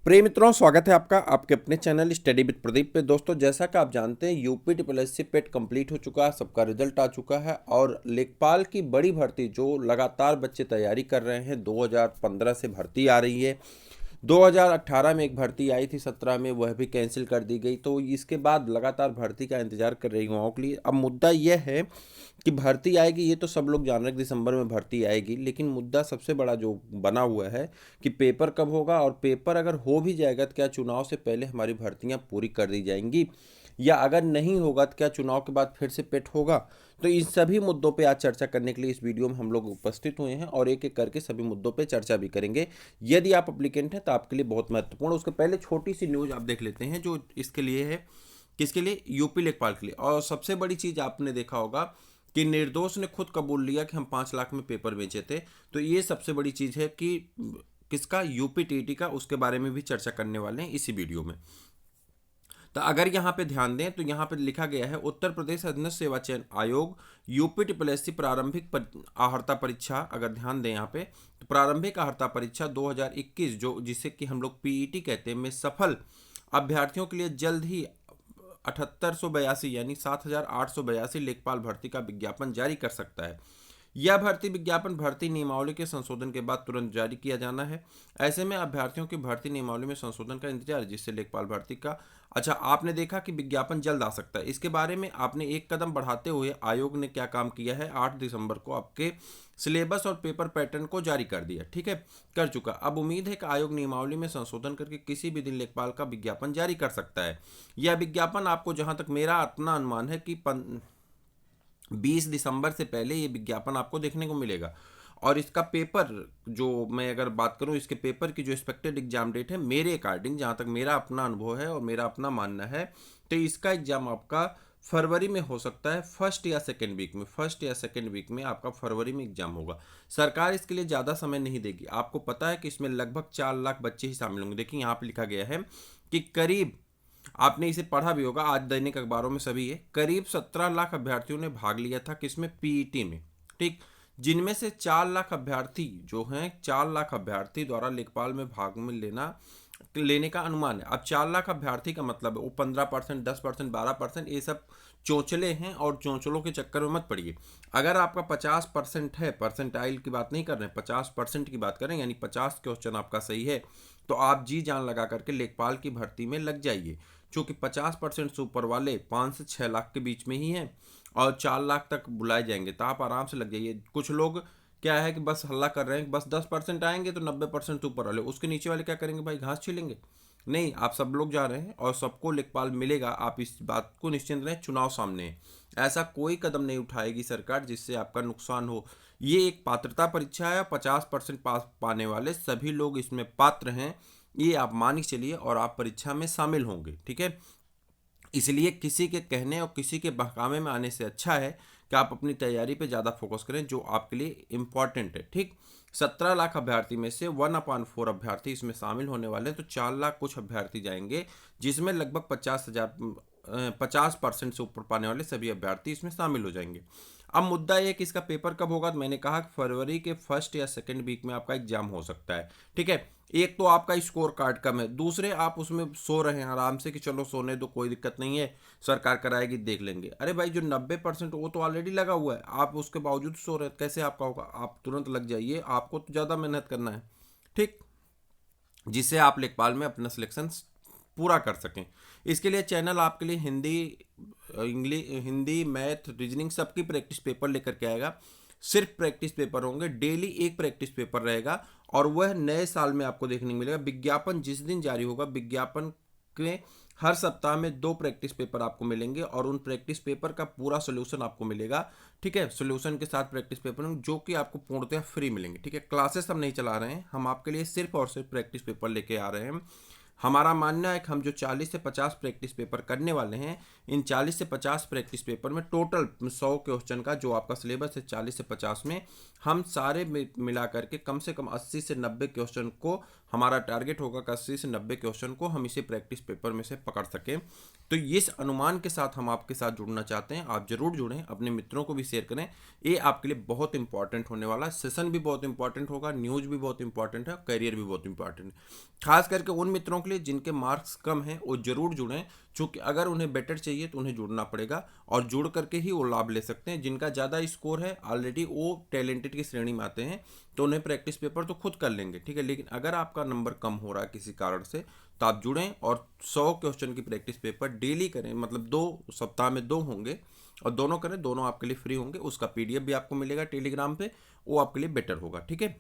प्रिय मित्रों, स्वागत है आपका आपके अपने चैनल स्टडी विद प्रदीप पे। दोस्तों, जैसा कि आप जानते हैं यूपी ट्रिपल पेट कंप्लीट हो चुका है, सबका रिजल्ट आ चुका है और लेखपाल की बड़ी भर्ती जो लगातार बच्चे तैयारी कर रहे हैं 2015 से भर्ती आ रही है। 2018 में एक भर्ती आई थी, 17 में वह भी कैंसिल कर दी गई। तो इसके बाद लगातार भर्ती का इंतजार कर रही युवाओं के लिए अब मुद्दा यह है कि भर्ती आएगी, ये तो सब लोग जान रहे हैं कि दिसंबर में भर्ती आएगी, लेकिन मुद्दा सबसे बड़ा जो बना हुआ है कि पेपर कब होगा, और पेपर अगर हो भी जाएगा तो क्या चुनाव से पहले हमारी भर्तियां पूरी कर दी जाएंगी, या अगर नहीं होगा तो क्या चुनाव के बाद फिर से पेट होगा। तो इन सभी मुद्दों पे आज चर्चा करने के लिए इस वीडियो में हम लोग उपस्थित हुए हैं और एक एक करके सभी मुद्दों पे चर्चा भी करेंगे। यदि आप अप्लीकेंट हैं तो आपके लिए बहुत महत्वपूर्ण। उसके पहले छोटी सी न्यूज आप देख लेते हैं जो इसके लिए है, किसके लिए, यूपी लेखपाल के लिए। और सबसे बड़ी चीज आपने देखा होगा कि निर्दोष ने खुद कबूल लिया कि हम 5 लाख में पेपर बेचे थे। तो ये सबसे बड़ी चीज है कि किसका, यूपी टीटी का, उसके बारे में भी चर्चा करने वाले हैं इसी वीडियो में। तो अगर यहाँ पे ध्यान दें तो यहाँ पे लिखा गया है उत्तर प्रदेश अधीनस्थ सेवा चयन आयोग यूपी ट्रिपल प्रारंभिक आहर्ता परीक्षा। अगर ध्यान दें यहाँ पे तो प्रारंभिक आहर्ता परीक्षा 2021 जो जिसे कि हम लोग पीईटी कहते हैं में सफल अभ्यर्थियों के लिए जल्द ही 7882 यानी 7882 लेखपाल भर्ती का विज्ञापन जारी कर सकता है। यह भर्ती विज्ञापन भर्ती नियमावली के संशोधन के बाद तुरंत जारी किया जाना है। ऐसे में अभ्यर्थियों की भर्ती नियमावली में संशोधन का इंतजार है, जिससे लेखपाल भर्ती का अच्छा आपने देखा कि विज्ञापन जल्द आ सकता है। इसके बारे में आपने एक कदम बढ़ाते हुए आयोग ने क्या काम किया है, 8 दिसंबर को आपके सिलेबस और पेपर पैटर्न को जारी कर दिया, ठीक है, कर चुका। अब उम्मीद है कि आयोग नियमावली में संशोधन करके किसी भी दिन लेखपाल का विज्ञापन जारी कर सकता है। यह विज्ञापन आपको, जहां तक मेरा अपना अनुमान है कि 20 दिसंबर से पहले ये विज्ञापन आपको देखने को मिलेगा। और इसका पेपर, जो मैं अगर बात करूं इसके पेपर की जो एक्सपेक्टेड एग्जाम डेट है, मेरे अकॉर्डिंग जहां तक मेरा अपना अनुभव है और मेरा अपना मानना है, तो इसका एग्जाम आपका फरवरी में हो सकता है, फर्स्ट या सेकेंड वीक में। फर्स्ट या सेकेंड वीक में आपका फरवरी में एग्जाम होगा। सरकार इसके लिए ज़्यादा समय नहीं देगी। आपको पता है कि इसमें लगभग 4 लाख बच्चे ही शामिल होंगे। देखिए यहाँ पे लिखा गया है कि करीब, आपने इसे पढ़ा भी होगा, आज दैनिक अखबारों में सभी है, करीब 17 लाख अभ्यर्थियों ने भाग लिया था किसमें, पीईटी में, ठीक। जिनमें से 4 लाख अभ्यर्थी जो हैं, 4 लाख अभ्यर्थी द्वारा लेखपाल में भाग में लेने का अनुमान है। अब 4 लाख अभ्यर्थी का मतलब है वो 15%, 10%, 12%, ये सब चौंचले हैं और चौंचलों के चक्कर में मत पड़िए। अगर आपका 50% है, परसेंटाइल की बात नहीं कर रहे हैं, 50% की बात करें, यानी 50 क्वेश्चन आपका सही है, तो आप जी जान लगा करके लेखपाल की भर्ती में लग जाइए। चूंकि 50% से ऊपर वाले 5 से 6 लाख के बीच में ही हैं और 4 लाख तक बुलाए जाएंगे, तो आप आराम से लग जाइए। कुछ लोग क्या है कि बस हल्ला कर रहे हैं कि बस 10% आएंगे तो 90% ऊपर वाले, उसके नीचे वाले क्या करेंगे भाई, घास छीलेंगे। नहीं, आप सब लोग जा रहे हैं और सबको लेखपाल मिलेगा, आप इस बात को निश्चिंत रहें। चुनाव सामने है, ऐसा कोई कदम नहीं उठाएगी सरकार जिससे आपका नुकसान हो। ये एक पात्रता परीक्षा है, 50% पास पाने वाले सभी लोग इसमें पात्र हैं, ये आप मान के चलिए, और आप परीक्षा में शामिल होंगे, ठीक है। इसलिए किसी के कहने और किसी के बहकावे में आने से अच्छा है कि आप अपनी तैयारी पे ज़्यादा फोकस करें, जो आपके लिए इम्पॉर्टेंट है, ठीक। 17 लाख अभ्यर्थी में से 1/4 अभ्यर्थी इसमें शामिल होने वाले हैं, तो 4 लाख कुछ अभ्यर्थी जाएंगे, जिसमें लगभग 50% से ऊपर पाने वाले सभी अभ्यर्थी इसमें शामिल हो जाएंगे। अब मुद्दा ये कि इसका पेपर कब होगा, तो मैंने कहा कि फरवरी के फर्स्ट या सेकेंड वीक में आपका एग्जाम हो सकता है, ठीक है। एक तो आपका स्कोर कार्ड कम है, दूसरे आप उसमें सो रहे हैं आराम से कि चलो सोने दो, कोई दिक्कत नहीं है, सरकार कराएगी, देख लेंगे। अरे भाई, जो 90% वो तो ऑलरेडी लगा हुआ है, आप उसके बावजूद सो रहे हैं, कैसे आपका होगा। आप तुरंत लग जाइए, आपको तो ज़्यादा मेहनत करना है, ठीक, जिससे आप लेखपाल में अपना सिलेक्शन पूरा कर सकें। इसके लिए चैनल आपके लिए Hindi, English, Hindi, math, reasoning सबकी प्रैक्टिस पेपर लेकर के आएगा। सिर्फ प्रैक्टिस पेपर होंगे, डेली एक प्रैक्टिस पेपर रहेगा, और वह नए साल में आपको देखने को मिलेगा। विज्ञापन जिस दिन जारी होगा, विज्ञापन के हर सप्ताह में 2 प्रैक्टिस पेपर आपको मिलेंगे, और उन प्रैक्टिस पेपर का पूरा सोल्यूशन आपको मिलेगा, ठीक है। सोल्यूशन के साथ प्रैक्टिस पेपर जो कि आपको पूर्णतः फ्री मिलेंगे, ठीक है। क्लासेस हम नहीं चला रहे हैं, हम आपके लिए सिर्फ और सिर्फ प्रैक्टिस पेपर लेके आ रहे हैं। हमारा मानना है कि हम जो 40 से 50 प्रैक्टिस पेपर करने वाले हैं, इन 40 से 50 प्रैक्टिस पेपर में टोटल 100 क्वेश्चन का जो आपका सिलेबस है 40 से 50 में, हम सारे मिला करके कम से कम 80 से 90 क्वेश्चन को हमारा टारगेट होगा कि 80 से 90 क्वेश्चन को हम इसे प्रैक्टिस पेपर में से पकड़ सकें। तो इस अनुमान के साथ हम आपके साथ जुड़ना चाहते हैं। आप जरूर जुड़ें, अपने मित्रों को भी शेयर करें। ये आपके लिए बहुत इंपॉर्टेंट होने वाला है। सेशन भी बहुत इंपॉर्टेंट होगा, न्यूज़ भी बहुत इंपॉर्टेंट है, करियर भी बहुत इंपॉर्टेंट है। खास करके उन मित्रों के लिए जिनके मार्क्स कम हैं वो जरूर जुड़ें, क्योंकि अगर उन्हें बेटर चाहिए तो उन्हें जुड़ना पड़ेगा और जुड़ करके ही वो लाभ ले सकते हैं। जिनका ज़्यादा स्कोर है ऑलरेडी वो टैलेंटेड की श्रेणी में आते हैं, तो उन्हें प्रैक्टिस पेपर तो खुद कर लेंगे, ठीक है। लेकिन अगर आपका नंबर कम हो रहा है किसी कारण से, तो आप जुड़ें और 100 क्वेश्चन की प्रैक्टिस पेपर डेली करें, मतलब 2 सप्ताह में 2 होंगे और दोनों करें, दोनों आपके लिए फ्री होंगे। उसका PDF भी आपको मिलेगा टेलीग्राम पे, वो आपके लिए बेटर होगा, ठीक है।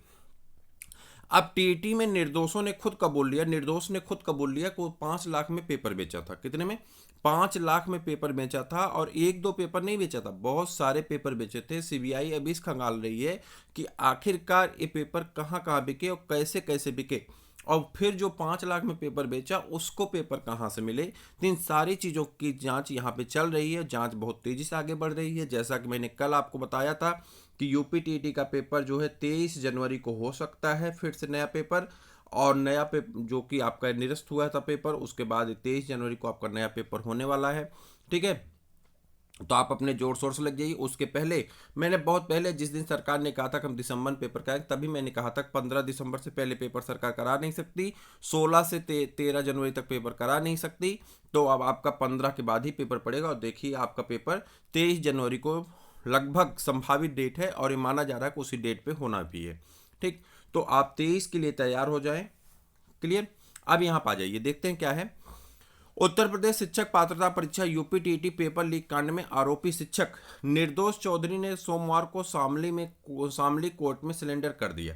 अब टीईटी में निर्दोषों ने खुद कबूल लिया, निर्दोष ने खुद कबूल लिया कि वो 5 लाख में पेपर बेचा था। कितने में? 5 लाख में पेपर बेचा था। और 1-2 पेपर नहीं बेचा था, बहुत सारे पेपर बेचे थे। सीबीआई अभी इस खंगाल रही है कि आखिरकार ये पेपर कहाँ कहाँ बिके और कैसे कैसे बिके, और फिर जो 5 लाख में पेपर बेचा उसको पेपर कहाँ से मिले। तो इन सारी चीज़ों की जांच यहाँ पे चल रही है। जांच बहुत तेज़ी से आगे बढ़ रही है। जैसा कि मैंने कल आपको बताया था कि यूपीटीटी का पेपर जो है 23 जनवरी को हो सकता है फिर से नया पेपर, और नया पेपर जो कि आपका निरस्त हुआ था पेपर, उसके बाद 23 जनवरी को आपका नया पेपर होने वाला है, ठीक है। तो आप अपने जोर शोर से लग जाइए। उसके पहले मैंने बहुत पहले, जिस दिन सरकार ने कहा था कि हम दिसंबर में पेपर कराएंगे, तभी मैंने कहा था 15 दिसंबर से पहले पेपर सरकार करा नहीं सकती, 16 से 13 जनवरी तक पेपर करा नहीं सकती। तो अब आपका 15 के बाद ही पेपर पड़ेगा। और देखिए आपका पेपर 23 जनवरी को लगभग संभावित डेट है और ये माना जा रहा है कि उसी डेट पे होना भी है, ठीक। तो आप 23 के लिए तैयार हो जाएं। क्लियर। अब यहाँ पर आ जाइए, देखते हैं क्या है। उत्तर प्रदेश शिक्षक पात्रता परीक्षा यूपीटीटी पेपर लीक कांड में आरोपी शिक्षक निर्दोष चौधरी ने सोमवार को शामली कोर्ट में सरेंडर कर दिया।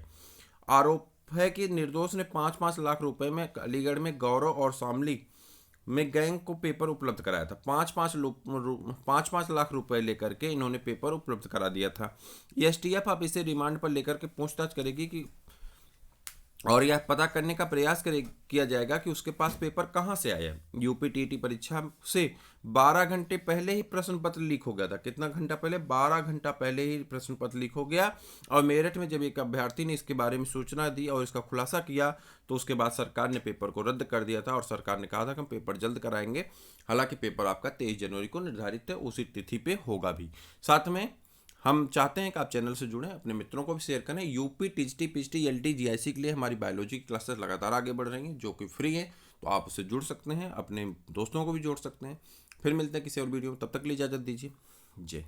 आरोप है कि निर्दोष ने 5-5 लाख रुपए में अलीगढ़ में गौरव और शामली में गैंग को पेपर उपलब्ध कराया था। 5-5 लाख रुपए लेकर के इन्होंने पेपर उपलब्ध करा दिया था। एसटीएफ अब इसे रिमांड पर लेकर के पूछताछ करेगी कि, और यह पता करने का प्रयास किया जाएगा कि उसके पास पेपर कहां से आया। यूपीटीटी परीक्षा से 12 घंटे पहले ही प्रश्न पत्र लीक हो गया था। कितना घंटा पहले? 12 घंटा पहले ही प्रश्न पत्र लीक हो गया। और मेरठ में जब एक अभ्यर्थी ने इसके बारे में सूचना दी और इसका खुलासा किया, तो उसके बाद सरकार ने पेपर को रद्द कर दिया था और सरकार ने कहा था कि हम पेपर जल्द कराएंगे। हालांकि पेपर आपका 23 जनवरी को निर्धारित है, उसी तिथि पे होगा भी। साथ में हम चाहते हैं कि आप चैनल से जुड़ें, अपने मित्रों को भी शेयर करें। UP TGT PGT LT GIC के लिए हमारी बायोलॉजी की क्लासेस लगातार आगे बढ़ रही हैं, जो कि फ्री है। तो आप उससे जुड़ सकते हैं, अपने दोस्तों को भी जोड़ सकते हैं। फिर मिलते हैं किसी और वीडियो में, तब तक के लिए इजाज़त दीजिए। जय।